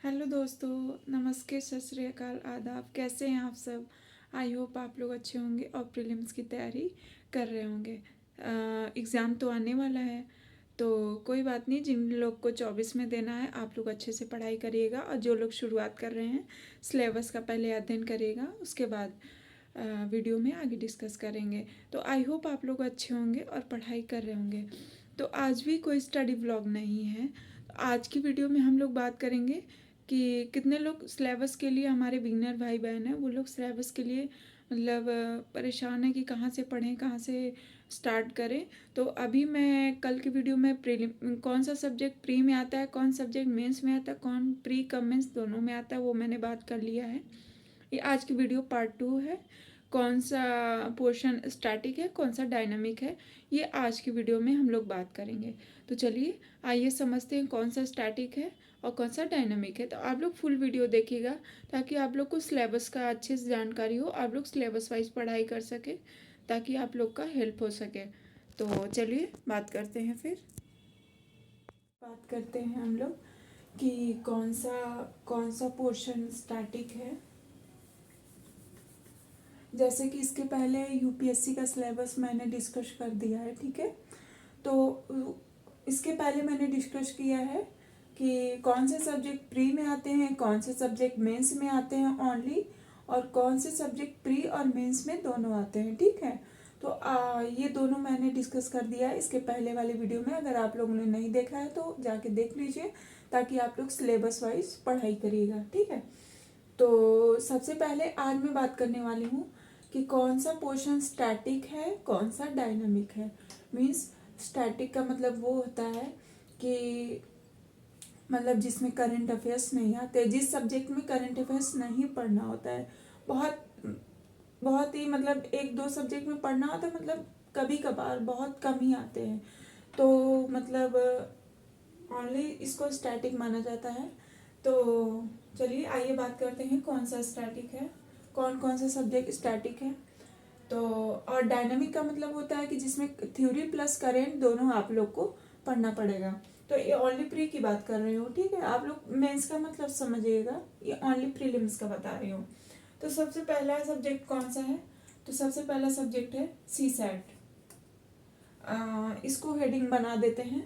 Hello दोस्तों, नमस्ते, सत श्री अकाल, आदाब। कैसे हैं आप सब? आई होप आप लोग अच्छे होंगे और प्रीलिम्स की तैयारी कर रहे होंगे। एग्ज़ाम तो आने वाला है, तो कोई बात नहीं। जिन लोग को 24 में देना है, आप लोग अच्छे से पढ़ाई करिएगा। और जो लोग शुरुआत कर रहे हैं, सिलेबस का पहले अध्ययन करिएगा, उसके बाद वीडियो में आगे डिस्कस करेंगे। तो आई होप आप लोग अच्छे होंगे और पढ़ाई कर रहे होंगे। तो आज भी कोई स्टडी व्लॉग नहीं है। तो आज की वीडियो में हम लोग बात करेंगे कि कितने लोग सिलेबस के लिए, हमारे बिगनर भाई बहन हैं, वो लोग सिलेबस के लिए मतलब परेशान है कि कहाँ से पढ़ें, कहाँ से स्टार्ट करें। तो अभी मैं कल की वीडियो में प्रीलिम कौन सा सब्जेक्ट प्री में आता है, कौन सब्जेक्ट मेंस में आता है, कौन प्री कब मेंस दोनों में आता है, वो मैंने बात कर लिया है। ये आज की वीडियो पार्ट 2 है। कौन सा पोर्शन स्टैटिक है, कौन सा डायनामिक है, ये आज की वीडियो में हम लोग बात करेंगे। तो चलिए आइए समझते हैं कौन सा स्टैटिक है और कौन सा डायनामिक है। तो आप लोग फुल वीडियो देखिएगा ताकि आप लोग को सिलेबस का अच्छे से जानकारी हो, आप लोग सिलेबस वाइज पढ़ाई कर सकें, ताकि आप लोग का हेल्प हो सके। तो चलिए बात करते हैं हम लोग कि कौन सा पोर्शन स्टैटिक है। जैसे कि इसके पहले यूपीएससी का सिलेबस मैंने डिस्कस कर दिया है, ठीक है। तो इसके पहले मैंने डिस्कस किया है कि कौन से सब्जेक्ट प्री में आते हैं, कौन से सब्जेक्ट मेंस में आते हैं ओनली, और कौन से सब्जेक्ट प्री और मेंस में दोनों आते हैं, ठीक है। तो ये दोनों मैंने डिस्कस कर दिया है इसके पहले वाली वीडियो में। अगर आप लोगों ने नहीं देखा है तो जाके देख लीजिए, ताकि आप लोग सिलेबस वाइज पढ़ाई करिएगा, ठीक है। तो सबसे पहले आज मैं बात करने वाली हूँ कि कौन सा पोर्शन स्टैटिक है, कौन सा डायनामिक है। मीन्स स्टैटिक का मतलब वो होता है कि मतलब जिसमें करंट अफेयर्स नहीं आते, जिस सब्जेक्ट में करंट अफेयर्स नहीं पढ़ना होता है। बहुत बहुत ही मतलब एक दो सब्जेक्ट में पढ़ना होता है, मतलब कभी कभार बहुत कम ही आते हैं। तो मतलब ओनली इसको स्टैटिक माना जाता है। तो चलिए आइए बात करते हैं कौन सा स्टैटिक है, कौन कौन से सब्जेक्ट स्टैटिक है। तो और डायनामिक का मतलब होता है कि जिसमें थ्योरी प्लस करेंट दोनों आप लोग को पढ़ना पड़ेगा। तो ये ओनली प्री की बात कर रही हूँ, ठीक है। आप लोग मेंस का मतलब समझिएगा, ये ओनली प्रीलिम्स का बता रही हूँ। तो सबसे पहला सब्जेक्ट कौन सा है? तो सबसे पहला सब्जेक्ट है सी सैट। इसको हेडिंग बना देते हैं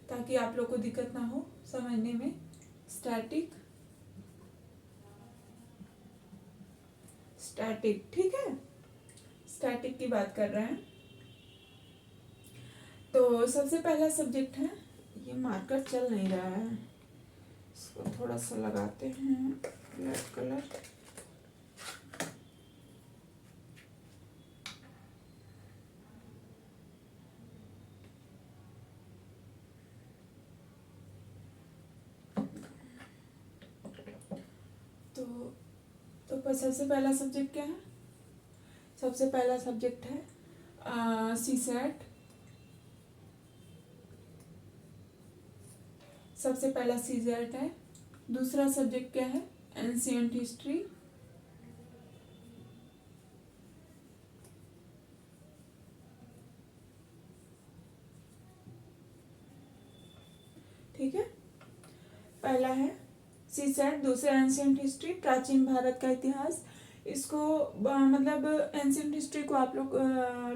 ताकि आप लोग को दिक्कत ना हो समझने में। स्टैटिक, स्टैटिक, ठीक है। स्टैटिक की बात कर रहे हैं। तो सबसे पहला सब्जेक्ट है, ये मार्कर चल नहीं रहा है, इसको थोड़ा सा लगाते हैं ब्लैक कलर। तो सबसे पहला सब्जेक्ट क्या है? सबसे पहला सब्जेक्ट है सी सैट। सबसे पहला सी सैट है। दूसरा सब्जेक्ट क्या है? Ancient history. ठीक है, पहला है सी सैट, दूसरा एंशिएंट हिस्ट्री, प्राचीन भारत का इतिहास। इसको मतलब एंशिएंट हिस्ट्री को आप लोग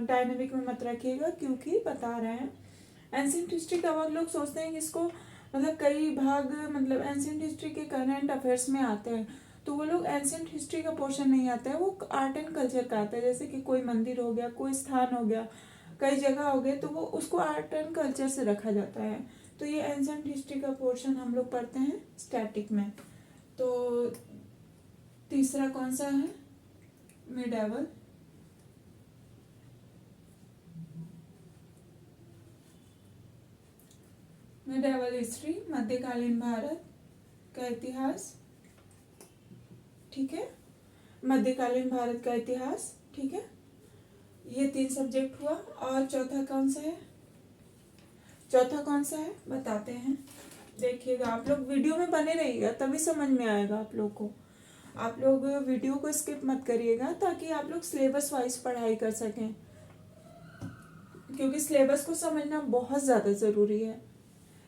डायनेमिक में मत रखिएगा, क्योंकि बता रहे हैं एंशिएंट हिस्ट्री का बहुत लोग सोचते हैं कि इसको मतलब कई भाग मतलब एंशिएंट हिस्ट्री के करंट अफेयर्स में आते हैं। तो वो लोग एंशिएंट हिस्ट्री का पोर्शन नहीं आता है, वो आर्ट एंड कल्चर का आता है। जैसे कि कोई मंदिर हो गया, कोई स्थान हो गया, कई जगह हो गए, तो वो उसको आर्ट एंड कल्चर से रखा जाता है। तो ये एंशिएंट हिस्ट्री का पोर्शन हम लोग पढ़ते हैं स्टैटिक में। तो तीसरा कौन सा है? मिडावल। मिडावल हिस्ट्री, मध्यकालीन भारत का इतिहास, ठीक है। मध्यकालीन भारत का इतिहास, ठीक है। ये 3 सब्जेक्ट हुआ। और चौथा कौन सा है? चौथा कौन सा है बताते हैं, देखिएगा। आप लोग वीडियो में बने रहिएगा, तभी समझ में आएगा आप लोग को। आप लोग वीडियो को स्किप मत करिएगा, ताकि आप लोग सिलेबस वाइज पढ़ाई कर सकें, क्योंकि सिलेबस को समझना बहुत ज़्यादा ज़रूरी है।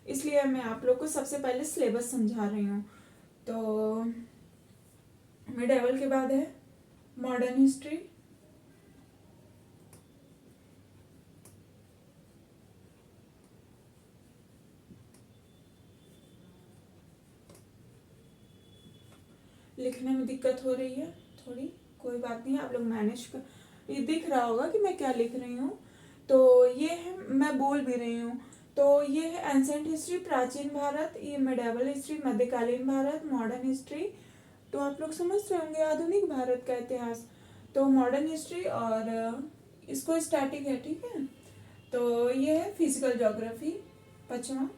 इसलिए मैं आप लोग को सबसे पहले सिलेबस समझा रही हूँ। तो मिडेवल के बाद है मॉडर्न हिस्ट्री, लिखने में दिक्कत हो रही है थोड़ी, कोई बात नहीं, आप लोग मैनेज कर, ये दिख रहा होगा कि मैं क्या लिख रही हूँ। तो ये है, मैं बोल भी रही हूँ। तो ये है एंसेंट हिस्ट्री, प्राचीन भारत, ये मिडेवल हिस्ट्री, मध्यकालीन भारत, मॉडर्न हिस्ट्री, तो आप लोग समझ रहे होंगे आधुनिक भारत का इतिहास। तो मॉडर्न हिस्ट्री, और इसको स्टैटिक है, ठीक है। तो ये है फिजिकल ज्योग्राफी, पांचवा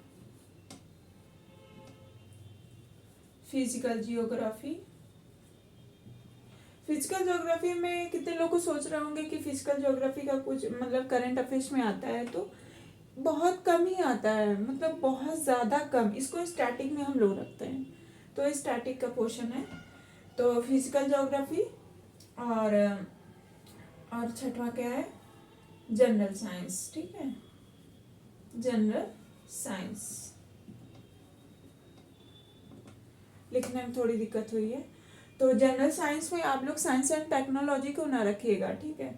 फिजिकल जियोग्राफी। फिजिकल ज्योग्राफी में कितने लोग को सोच रहे होंगे कि फिजिकल ज्योग्राफी का कुछ मतलब करंट अफेयर्स में आता है, तो बहुत कम ही आता है, मतलब बहुत ज़्यादा कम। इसको स्टैटिक में हम लोग रखते हैं, तो स्टैटिक का पोर्शन है। तो फिजिकल ज्योग्राफी, और छठवां क्या है, जनरल साइंस, ठीक है, जनरल साइंस। लिखने में थोड़ी दिक्कत हुई है। तो जनरल साइंस में आप लोग साइंस एंड टेक्नोलॉजी को ना रखिएगा, ठीक है,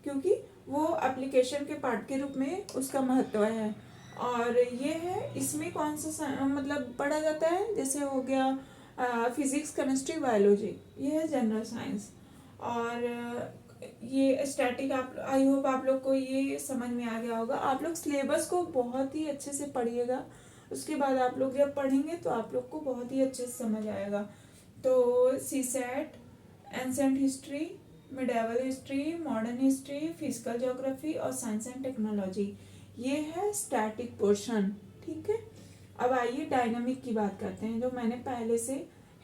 क्योंकि वो एप्लीकेशन के पार्ट के रूप में उसका महत्व है। और ये है, इसमें कौन सा मतलब पढ़ा जाता है, जैसे हो गया फिजिक्स, केमिस्ट्री, बायोलॉजी, ये है जनरल साइंस। और ये स्टैटिक, आप आई होप आप लोग को ये समझ में आ गया होगा। आप लोग सिलेबस को बहुत ही अच्छे से पढ़िएगा, उसके बाद आप लोग जब पढ़ेंगे तो आप लोग को बहुत ही अच्छे से समझ आएगा। तो CSAT, ancient history, medieval history, modern history, physical geography और साइंस एंड टेक्नोलॉजी, ये है स्टैटिक पोर्शन, ठीक है। अब आइए डायनामिक की बात करते हैं, जो मैंने पहले से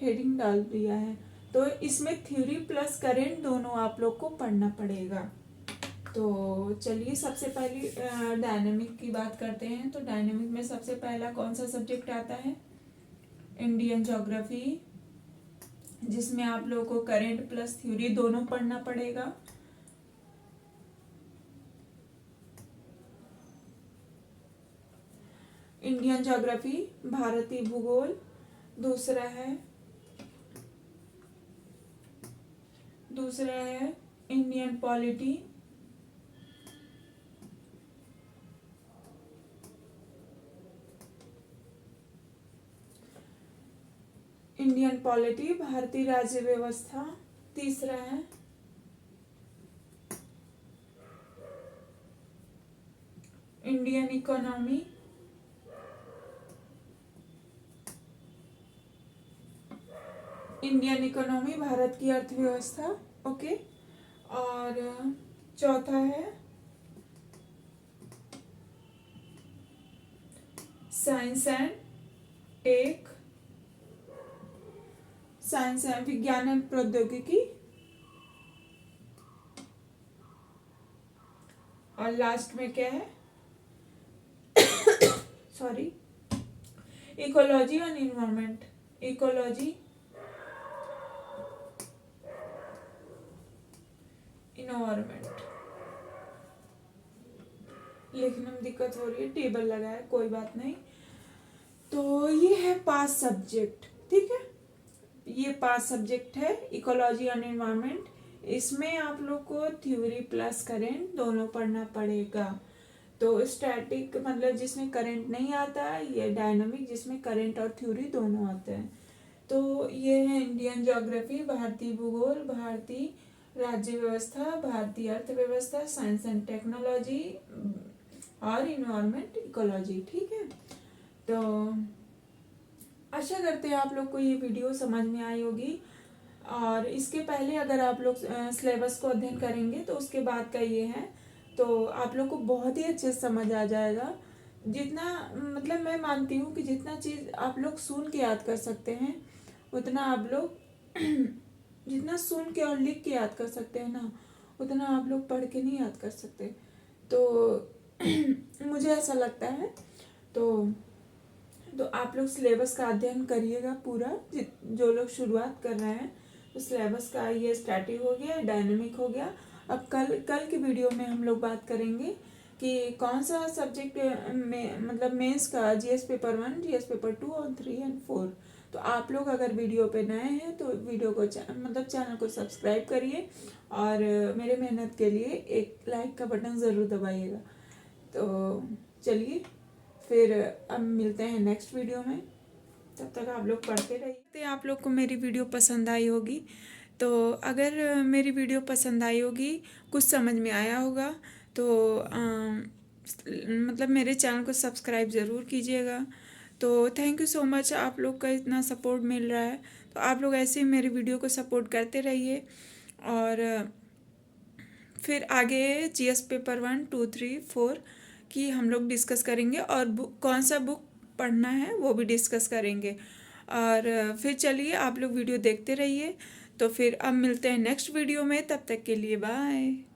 हेडिंग डाल दिया है। तो इसमें थ्योरी प्लस करेंट दोनों आप लोग को पढ़ना पड़ेगा। तो चलिए सबसे पहले डायनेमिक की बात करते हैं। तो डायनेमिक में सबसे पहला कौन सा सब्जेक्ट आता है, इंडियन ज्योग्राफी, जिसमें आप लोगों को करेंट प्लस थ्योरी दोनों पढ़ना पड़ेगा। इंडियन ज्योग्राफी, भारतीय भूगोल। दूसरा है इंडियन पॉलिटी। इंडियन पॉलिटी, भारतीय राज्य व्यवस्था। तीसरा है इंडियन इकोनॉमी। इंडियन इकोनॉमी, भारत की अर्थव्यवस्था, ओके। और चौथा है science and tech, science and विज्ञान एवं प्रौद्योगिकी। और लास्ट में क्या है, सॉरी, इकोलॉजी और इन्वायरमेंट, इकोलॉजी, इन्वायरमेंट। लिखने में दिक्कत हो रही है, टेबल लगा है, कोई बात नहीं। तो ये है 5 सब्जेक्ट, ठीक है, ये 5 सब्जेक्ट है, इकोलॉजी और इन्वायरमेंट। इसमें आप लोग को थ्योरी प्लस करेंट दोनों पढ़ना पड़ेगा। तो स्टैटिक मतलब जिसमें करंट नहीं आता है, ये डायनामिक जिसमें करंट और थ्योरी दोनों आते हैं। तो ये है इंडियन ज्योग्राफी, भारतीय भूगोल, भारतीय राज्य व्यवस्था, भारतीय अर्थव्यवस्था, साइंस एंड टेक्नोलॉजी और इन्वायरमेंट, इकोलॉजी, ठीक है। तो आशा करते हैं आप लोग को ये वीडियो समझ में आई होगी। और इसके पहले अगर आप लोग सिलेबस को अध्ययन करेंगे तो उसके बाद का ये है, तो आप लोग को बहुत ही अच्छे से समझ आ जाएगा। जितना मतलब मैं मानती हूँ कि जितना चीज़ आप लोग सुन के याद कर सकते हैं, उतना आप लोग जितना सुन के और लिख के याद कर सकते हैं ना, उतना आप लोग पढ़ के नहीं याद कर सकते। तो मुझे ऐसा लगता है। तो आप लोग सिलेबस का अध्ययन करिएगा पूरा, जो लोग शुरुआत कर रहे हैं। तो सिलेबस का ये स्टैटिक हो गया, डायनेमिक हो गया। अब कल की वीडियो में हम लोग बात करेंगे कि कौन सा सब्जेक्ट में मतलब मेंस का जीएस पेपर 1, जीएस पेपर 2 और 3 और 4 तो आप लोग अगर वीडियो पे नए हैं तो वीडियो को मतलब चैनल को सब्सक्राइब करिए और मेरे मेहनत के लिए एक लाइक का बटन ज़रूर दबाइएगा। तो चलिए फिर अब मिलते हैं नेक्स्ट वीडियो में, तब तक आप लोग पढ़ते रहिए। आप लोग को मेरी वीडियो पसंद आई होगी, तो अगर मेरी वीडियो पसंद आई होगी, कुछ समझ में आया होगा तो मतलब मेरे चैनल को सब्सक्राइब ज़रूर कीजिएगा। तो थैंक यू सो मच, आप लोग का इतना सपोर्ट मिल रहा है, तो आप लोग ऐसे ही मेरी वीडियो को सपोर्ट करते रहिए। और फिर आगे जीएस पेपर 1, 2, 3, 4 की हम लोग डिस्कस करेंगे और कौन सा बुक पढ़ना है वो भी डिस्कस करेंगे। और फिर चलिए आप लोग वीडियो देखते रहिए। तो फिर अब मिलते हैं नेक्स्ट वीडियो में, तब तक के लिए बाय।